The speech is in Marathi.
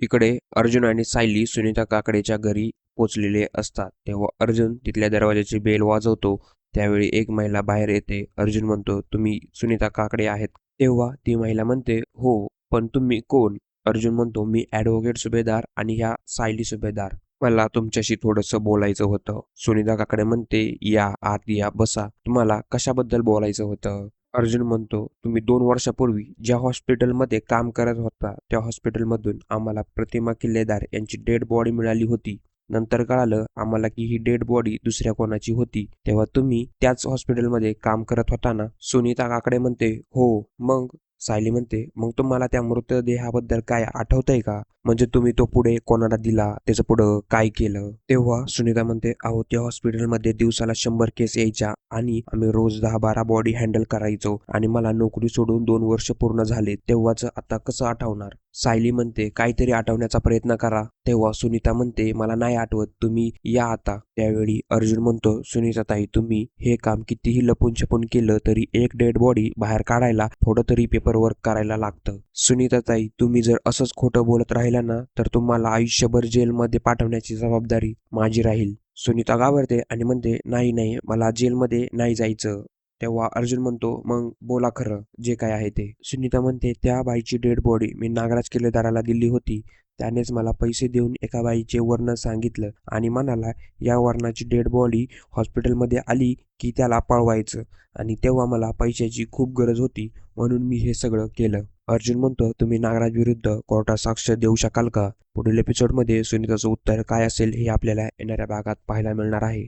इकडे अर्जुन आणि सायली सुनीता काकडेच्या घरी पोचलेले असतात. तेव्हा अर्जुन तिथल्या दरवाजाची बेल वाजवतो. त्यावेळी एक महिला बाहेर येते. अर्जुन म्हणतो, तुम्ही सुनीता काकडे आहेत? तेव्हा ती महिला म्हणते, हो, पण तुम्ही कोण? अर्जुन म्हणतो, मी ॲडव्होकेट सुभेदार आणि ह्या सायली सुभेदार. मला तुमच्याशी थोडंसं बोलायचं होतं. सुनीता काकडे म्हणते, या आत या, बसा. तुम्हाला कशाबद्दल बोलायचं होतं? अर्जुन म्हणतो, तुम्ही 2 वर्षापूर्वी ज्या हॉस्पिटलमध्ये काम करत होता त्या हॉस्पिटलमधून आम्हाला प्रतिमा किल्लेदार यांची डेड बॉडी मिळाली होती. नंतर कळालं आम्हाला की ही डेड बॉडी दुसऱ्या कोणाची होती. तेव्हा तुम्ही त्याच हॉस्पिटलमध्ये काम करत होता ना? सुनीता काकडे म्हणते, हो. मग? सायली म्हणते, मग तुम्हाला त्या मृतदेहाबद्दल काय आठवतंय का? म्हणजे तुम्ही तो पुढे कोणाला दिला, त्याचं पुढं काय केलं? तेव्हा सुनीता म्हणते, अहो त्या हॉस्पिटलमध्ये दिवसाला 100 केस यायच्या आणि आम्ही रोज 10-12 बॉडी हँडल करायचो आणि मला नोकरी सोडून 2 वर्ष पूर्ण झाले. तेव्हाच आता कसं आठवणार? सायली म्हणते, काहीतरी आठवण्याचा प्रयत्न करा. तेव्हा सुनीता म्हणते, मला नाही आठवत, तुम्ही या आता. त्यावेळी अर्जुन म्हणतो, सुनीताताई, तुम्ही हे काम कितीही लपून छपून केलं तरी एक डेड बॉडी बाहेर काढायला थोडं तरी पेपरवर्क करायला लागतं. सुनीताताई, तुम्ही जर असंच खोटं बोलत राहिला ना तर तुम्हाला आयुष्यभर जेलमध्ये पाठवण्याची जबाबदारी माझी राहील. सुनीता घाबरते आणि म्हणते, नाही नाही, मला जेलमध्ये नाही जायचं. तेव्हा अर्जुन म्हणतो, मग बोला खरं जे काय आहे ते. सुनीता म्हणते, त्या बाईची डेड बॉडी मी नागराज किल्लेदाराला दिली होती. त्यानेच मला पैसे देऊन एका बाईचे वर्ण सांगितलं आणि म्हणाला, या वर्णाची डेड बॉडी हॉस्पिटलमध्ये आली की त्याला पळवायचं आणि तेव्हा मला पैशाची खूप गरज होती म्हणून मी हे सगळं केलं. अर्जुन म्हणतो, तुम्ही नागराज विरुद्ध कोर्टात साक्ष देऊ शकाल का? पुढील एपिसोडमध्ये सुनीताचं उत्तर काय असेल हे आपल्याला येणाऱ्या भागात पाहायला मिळणार आहे.